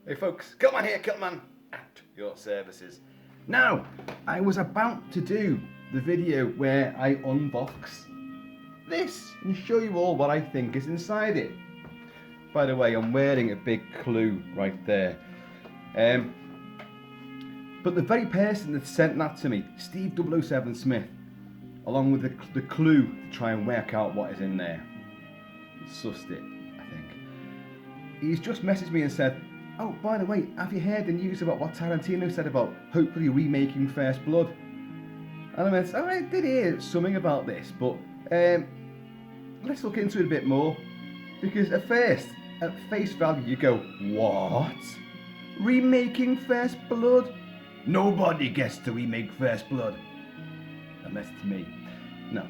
Hey folks, Kilt-Man here, Kilt-Man at your services. Now, I was about to do the video where I unbox this and show you all what I think is inside it. By the way, I'm wearing a big clue right there. But the very person that sent that to me, Steve 007 Smith, along with the clue to try and work out what is in there, sussed it, I think. He's just messaged me and said, oh, by the way, have you heard the news about what Tarantino said about hopefully remaking First Blood? And I went, oh, I did hear something about this, but let's look into it a bit more. Because at face value, you go, what? Remaking First Blood? Nobody gets to remake First Blood. Unless it's me. No.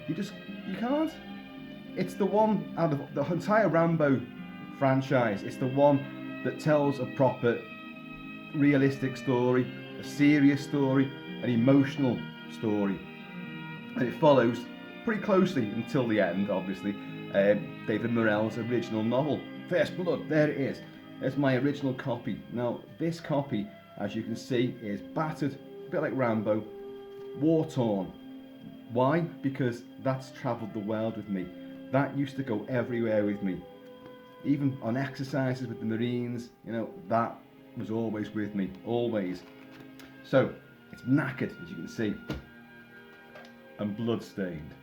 You can't. It's the one out of the entire Rambo franchise. It's the one that tells a proper, realistic story, a serious story, an emotional story. And it follows pretty closely until the end, obviously, David Morrell's original novel, First Blood. There it is. There's my original copy. Now, this copy, as you can see, is battered, a bit like Rambo, war-torn. Why? Because that's travelled the world with me. That used to go everywhere with me. Even on exercises with the Marines, that was always with me, always. So, it's knackered, as you can see, and blood-stained.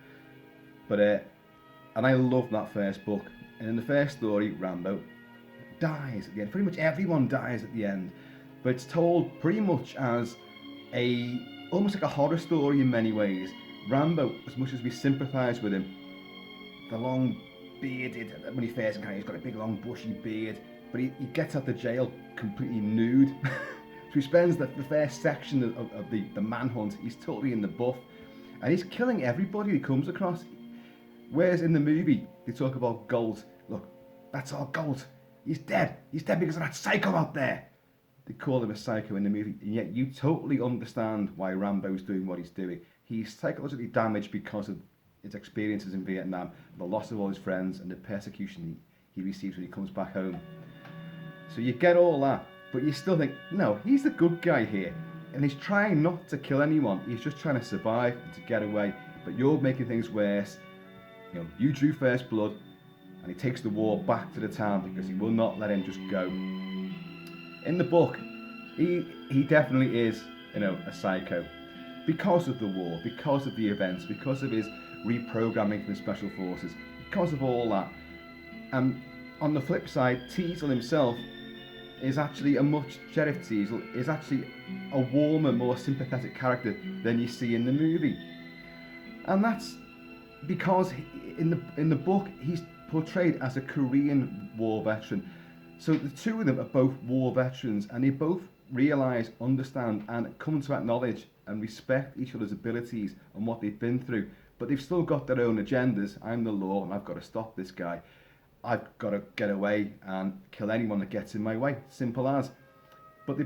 But, and I love that first book. And in the first story, Rambo dies at the end. Pretty much everyone dies at the end. But it's told pretty much as almost like a horror story in many ways. Rambo, as much as we sympathise with him, the long bearded, when he first came, he's got a big long bushy beard, but he gets out of jail completely nude. So he spends the first section of the manhunt, he's totally in the buff, and he's killing everybody he comes across. Whereas in the movie, they talk about Gold. Look, that's our Gold. He's dead because of that psycho out there. They call him a psycho in the movie, and yet you totally understand why Rambo's doing what he's doing. He's psychologically damaged because of his experiences in Vietnam, the loss of all his friends, and the persecution he receives when he comes back home. So you get all that, but you still think, no, he's the good guy here, and he's trying not to kill anyone. He's just trying to survive and to get away, but you're making things worse. You drew First Blood, and he takes the war back to the town because he will not let him just go. In the book, he definitely is, a psycho. Because of the war, because of the events, because of his reprogramming from the special forces, because of all that. And on the flip side, Teasle himself is actually Sheriff Teasle is actually a warmer, more sympathetic character than you see in the movie. And that's because in the book, he's portrayed as a Korean war veteran. So the two of them are both war veterans, and they both realise, understand, and come to acknowledge and respect each other's abilities and what they've been through. But they've still got their own agendas. I'm the law, and I've got to stop this guy. I've got to get away and kill anyone that gets in my way. Simple as. But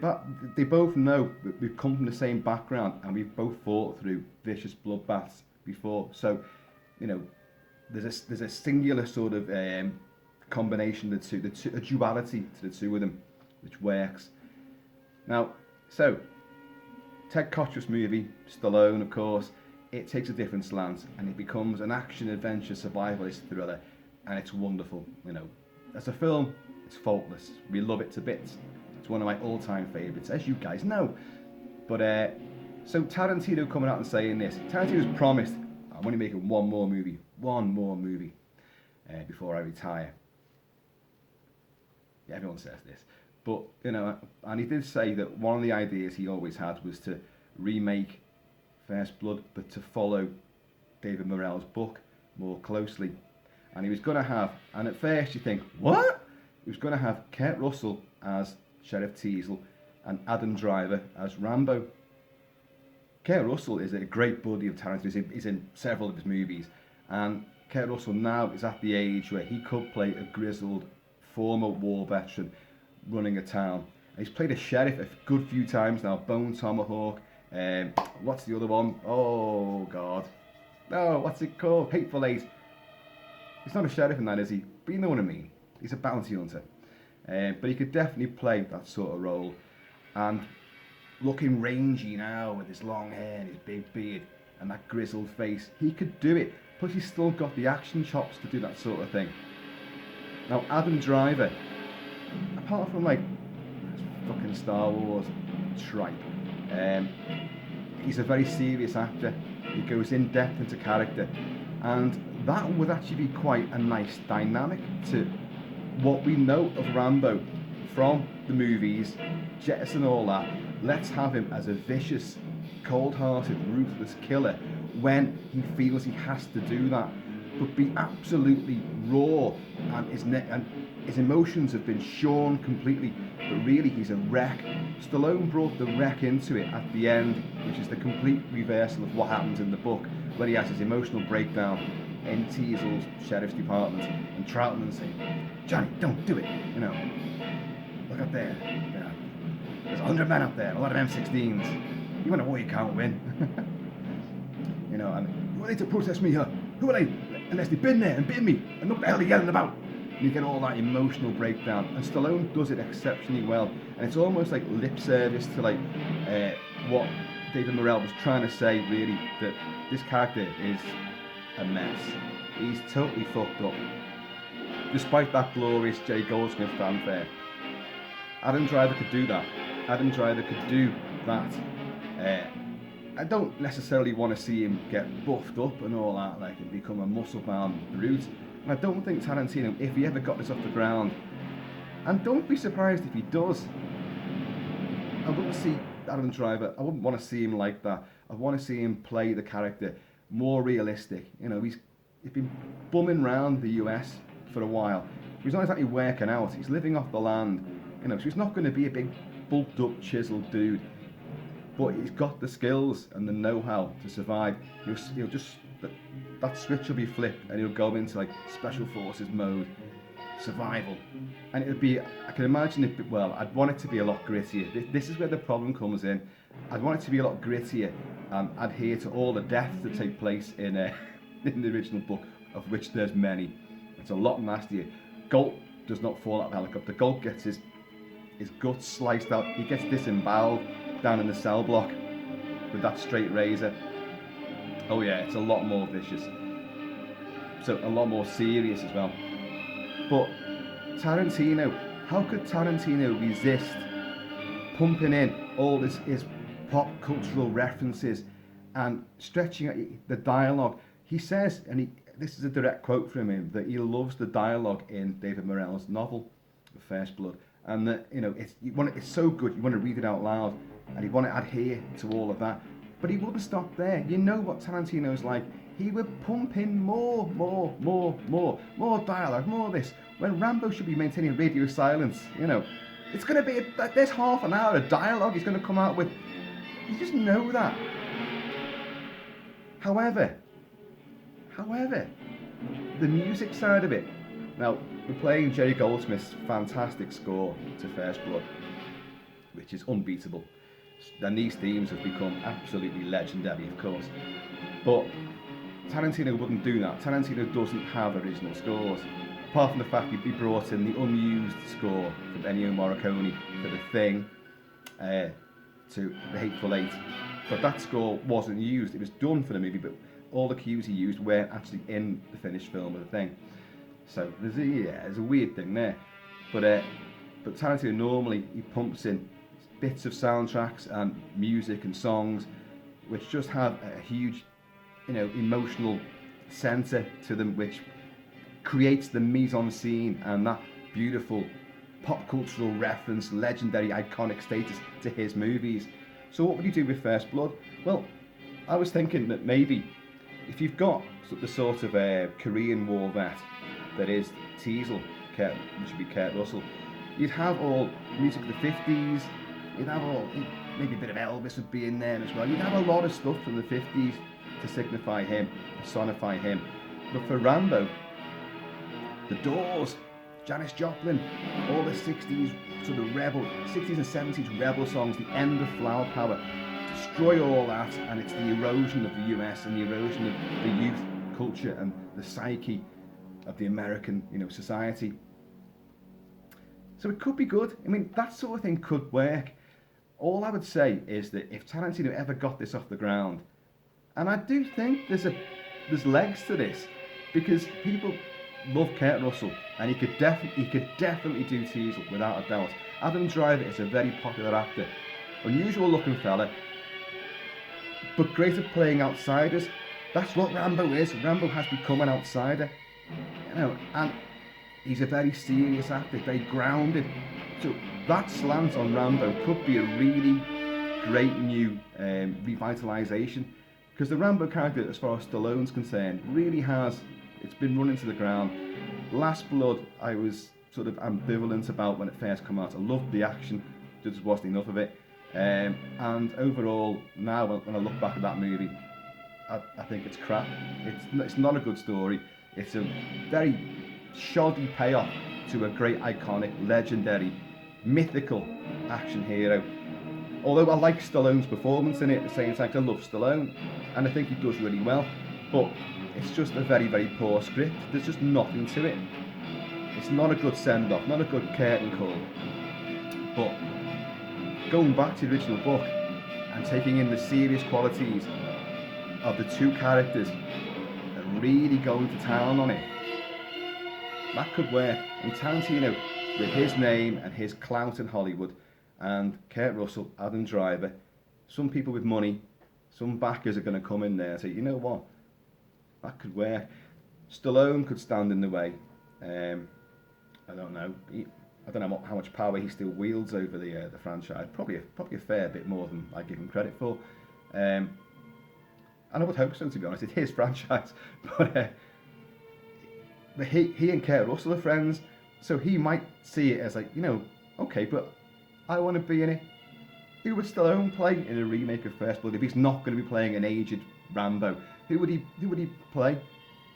they both know that we've come from the same background, and we've both fought through vicious bloodbaths before. So, there's a singular sort of combination of the two, a duality to the two of them, which works. Now, so Ted Kotcher's movie, Stallone, of course, it takes a different slant, and it becomes an action-adventure survivalist thriller, and it's wonderful. As a film, it's faultless. We love it to bits. It's one of my all-time favourites, as you guys know. But so Tarantino coming out and saying this. Tarantino's promised, I'm only making one more movie before I retire. Yeah, everyone says this. But, and he did say that one of the ideas he always had was to remake First Blood, but to follow David Morrell's book more closely. And he was going to have, and at first you think, what? He was going to have Kurt Russell as Sheriff Teasle and Adam Driver as Rambo. Kurt Russell is a great buddy of Tarantino's. He's in several of his movies. And Kurt Russell now is at the age where he could play a grizzled former war veteran running a town. And he's played a sheriff a good few times now. Bone Tomahawk. What's the other one? Oh, God. No, what's it called? Hateful Eight. He's not a sheriff in that, is he? But you know what I mean. He's a bounty hunter. But he could definitely play that sort of role. And looking rangy now with his long hair and his big beard and that grizzled face, he could do it. Plus he's still got the action chops to do that sort of thing. Now Adam Driver, apart from like fucking Star Wars tripe, he's a very serious actor. He goes in depth into character, and that would actually be quite a nice dynamic to what we know of Rambo from the movies. Jettison all that. Let's have him as a vicious, cold-hearted, ruthless killer when he feels he has to do that, but be absolutely raw, and his emotions have been shorn completely, but really he's a wreck. Stallone brought the wreck into it at the end, which is the complete reversal of what happens in the book, when he has his emotional breakdown in Teasle's sheriff's department, and Troutman saying, "Johnny, don't do it, you know, look up there, you know, there's 100 men up there, a lot of M16s, you want a war you can't win." You know, and who are they to protest me, huh? Who are they, unless they've been there and bitten me, and what the hell are they yelling about? And you get all that emotional breakdown, and Stallone does it exceptionally well, and it's almost like lip service to like what David Morrell was trying to say, really, that this character is a mess. He's totally fucked up. Despite that glorious J. Goldsmith fanfare, Adam Driver could do that. Adam Driver could do that. I don't necessarily want to see him get buffed up and all that, like, and become a muscle-bound brute. And I don't think Tarantino, if he ever got this off the ground, and don't be surprised if he does, I wouldn't see Adam Driver, I wouldn't want to see him like that. I want to see him play the character more realistic. You know, he's been bumming around the US for a while. He's not exactly working out. He's living off the land. You know, so he's not going to be a big bulked up, chiseled dude. But he's got the skills and the know-how to survive. He'll just that switch will be flipped, and he'll go into like special forces mode, survival, and it'll be. I can imagine it. Well, I'd want it to be a lot grittier. This is where the problem comes in. I'd want it to be a lot grittier and adhere to all the deaths that take place in in the original book, of which there's many. It's a lot nastier. Galt does not fall out of the helicopter. Galt gets his guts sliced out. He gets disemboweled down in the cell block with that straight razor. Oh yeah, it's a lot more vicious. So a lot more serious as well. But Tarantino, how could Tarantino resist pumping in all his pop cultural references and stretching out the dialogue? He says, and this is a direct quote from him, that he loves the dialogue in David Morrell's novel, First Blood, and that, you know, it's so good you want to read it out loud, and you want to adhere to all of that. But he wouldn't stop there. You know what Tarantino's like. He would pump in more dialogue, more of this. When Rambo should be maintaining radio silence, you know, it's going to be, there's half an hour of dialogue he's going to come out with. You just know that. However, the music side of it. Now, we're playing Jerry Goldsmith's fantastic score to First Blood, which is unbeatable. And these themes have become absolutely legendary, of course. But Tarantino wouldn't do that. Tarantino doesn't have original scores. Apart from the fact he brought in the unused score from Ennio Morricone for The Thing, to The Hateful Eight. But that score wasn't used. It was done for the movie, but all the cues he used weren't actually in the finished film of The Thing. So there's a weird thing there. But Tarantino normally, he pumps in bits of soundtracks and music and songs which just have a huge, you know, emotional centre to them, which creates the mise-en-scene and that beautiful pop cultural reference, legendary, iconic status to his movies. So what would you do with First Blood? Well, I was thinking that maybe if you've got the sort of a Korean War vet that is Teasle, which would be Kurt Russell, you'd have all music of the 50s, you'd have all, maybe a bit of Elvis would be in there as well. You'd have a lot of stuff from the 50s to signify him, personify him. But for Rambo, The Doors, Janis Joplin, all the 60s sort of 60s and 70s rebel songs, the end of Flower Power, destroy all that, and it's the erosion of the US and the erosion of the youth culture and the psyche of the American, you know, society. So it could be good. I mean, that sort of thing could work. All I would say is that if Tarantino ever got this off the ground, and I do think there's legs to this, because people love Kurt Russell, and he could definitely do Teasle without a doubt. Adam Driver is a very popular actor, unusual looking fella, but great at playing outsiders. That's what Rambo is. Rambo has become an outsider, and he's a very serious actor, very grounded. So that slant on Rambo could be a really great new revitalisation, because the Rambo character, as far as Stallone's concerned, really it's been run into the ground. Last Blood, I was sort of ambivalent about when it first came out. I loved the action, there just wasn't enough of it. And overall, now when I look back at that movie, I think it's crap. It's not a good story. It's a very shoddy payoff to a great, iconic, legendary, mythical action hero. Although I like Stallone's performance in it at the same time, I love Stallone, and I think he does really well, but it's just a very, very poor script. There's just nothing to it. It's not a good send-off, not a good curtain call. But going back to the original book and taking in the serious qualities of the two characters and really going to town on it, that could work. And Tarantino, with his name and his clout in Hollywood, and Kurt Russell, Adam Driver, some people with money, some backers are going to come in there and say, you know what, that could work. Stallone could stand in the way. I don't know. I don't know how much power he still wields over the franchise. Probably a fair bit more than I give him credit for. And I would hope so, to be honest. It's his franchise. But he and Kurt Russell are friends, so he might see it as like, okay, but I want to be in it. Who would Stallone play in a remake of First Blood if he's not going to be playing an aged Rambo? Who would he play?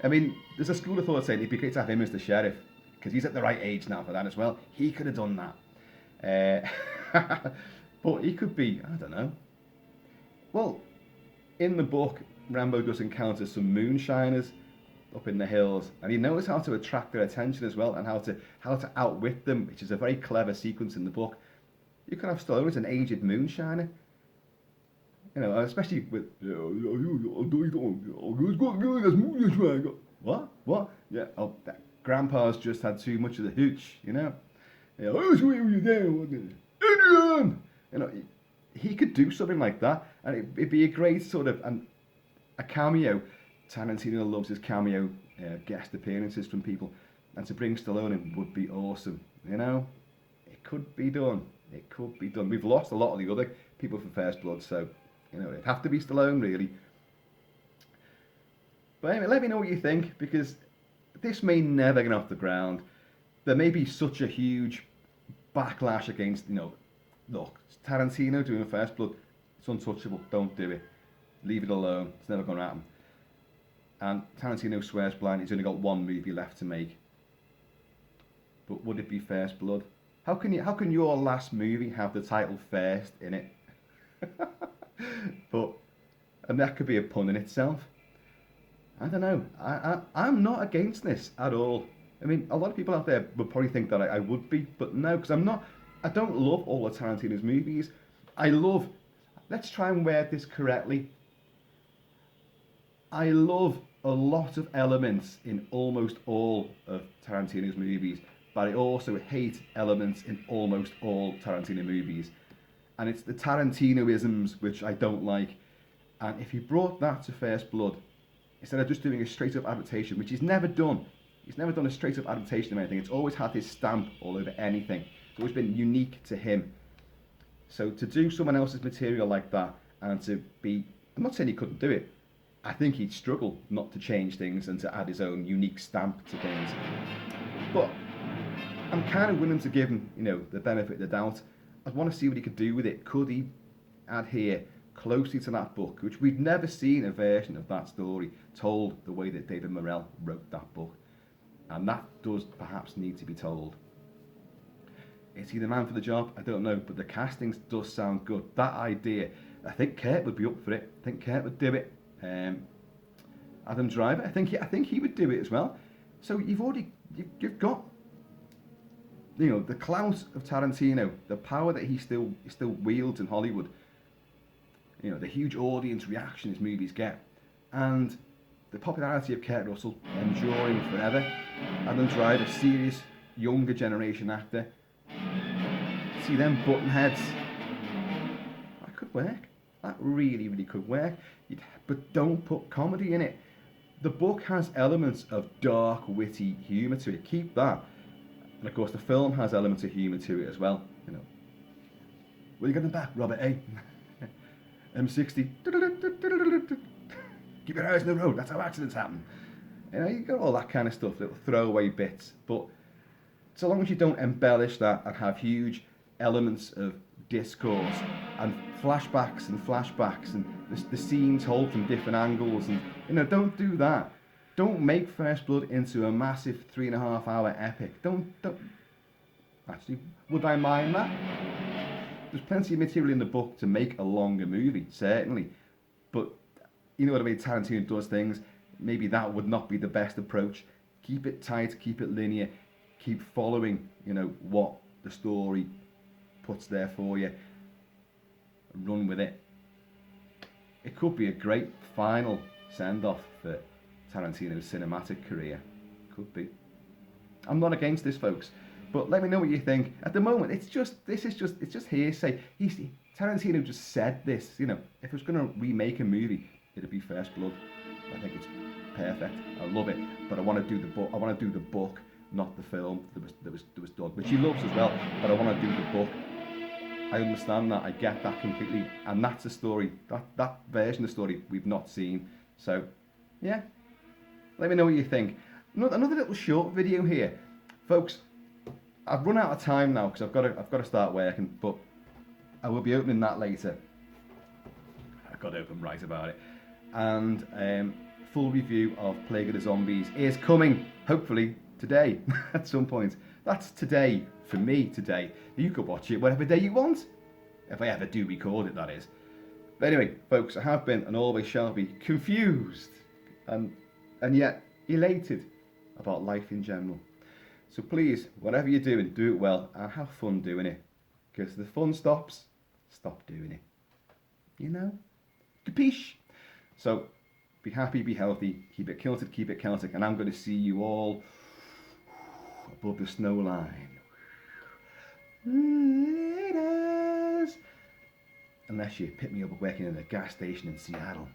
I mean, there's a school of thought saying it'd be great to have him as the sheriff, because he's at the right age now for that as well. He could have done that. But he could be, I don't know. Well, in the book, Rambo does encounter some moonshiners up in the hills, and he knows how to attract their attention as well, and how to outwit them, which is a very clever sequence in the book. You can have Stallone as an aged moonshiner, especially with what? Yeah, that Grandpa's just had too much of the hooch, Adrian! He could do something like that, and it'd be a great sort of a cameo. Tarantino loves his cameo guest appearances from people, and to bring Stallone in would be awesome. It could be done. It could be done. We've lost a lot of the other people for First Blood, so it'd have to be Stallone really. But anyway, let me know what you think, because this may never get off the ground. There may be such a huge backlash against, look, Tarantino doing First Blood, it's untouchable, don't do it. Leave it alone, it's never going to happen. And Tarantino swears blind, he's only got one movie left to make. But would it be First Blood? How can your last movie have the title First in it? And that could be a pun in itself. I don't know. I'm not against this at all. I mean, a lot of people out there would probably think that I would be, but no, because I'm not. I don't love all of Tarantino's movies. Let's try and word this correctly. I love a lot of elements in almost all of Tarantino's movies, but I also hate elements in almost all Tarantino movies. And it's the Tarantinoisms which I don't like. And if he brought that to First Blood, instead of just doing a straight-up adaptation, which he's never done a straight-up adaptation of anything. It's always had his stamp all over anything. It's always been unique to him. So to do someone else's material like that, and to be, I'm not saying he couldn't do it, I think he'd struggle not to change things and to add his own unique stamp to things. But I'm kind of willing to give him, the benefit of the doubt. I'd want to see what he could do with it. Could he adhere closely to that book, which we've never seen a version of that story told the way that David Morrell wrote that book. And that does perhaps need to be told. Is he the man for the job? I don't know, but the castings does sound good. That idea, I think Kurt would be up for it. I think Kurt would do it. Adam Driver, I think he would do it as well. So you've got You know, the clout of Tarantino, the power that he still wields in Hollywood. You know, the huge audience reaction his movies get, and the popularity of Kurt Russell enduring forever. Adam Driver, a serious younger generation actor. See them button heads. That could work. That really, really could work. But don't put comedy in it. The book has elements of dark, witty humour to it. Keep that. And of course, the film has elements of humour to it as well. You know, what you got in the back, Robert A? M60. Keep your eyes on the road. That's how accidents happen. You know, you got all that kind of stuff, little throwaway bits. But so long as you don't embellish that and have huge elements of discourse and flashbacks and the scenes told from different angles, and you know, don't do that. Don't make First Blood into a massive 3.5 hour epic. Don't. Actually, would I mind that? There's plenty of material in the book to make a longer movie, certainly. But you know what I mean, Tarantino does things. Maybe that would not be the best approach. Keep it tight, keep it linear, keep following, you know, what the story puts there for you. Run with it. It could be a great final send-off for Tarantino's cinematic career. Could be. I'm not against this, folks, but let me know what you think. At the moment, it's just hearsay. Tarantino just said this. You know, if it was going to remake a movie, it'd be First Blood. I think it's perfect. I love it, but I want to do the book. I want to do the book, not the film that was done, which he loves as well. But I want to do the book. I understand that. I get that completely, and that's a story. That version of the story we've not seen. So, yeah. Let me know what you think. Another little short video here, folks. I've run out of time now because I've got to start working, but I will be opening that later. I've got to open right about it. And full review of Plague of the Zombies is coming, hopefully, today at some point. That's today, for me today. You could watch it whatever day you want. If I ever do record it, that is. But anyway, folks, I have been and always shall be confused and yet elated about life in general. So please, whatever you're doing, do it well and have fun doing it. Because if the fun stops, stop doing it. You know? Capiche? So, be happy, be healthy, keep it kilted, keep it Celtic, and I'm going to see you all above the snow line. Laters. Unless you pick me up working in a gas station in Seattle.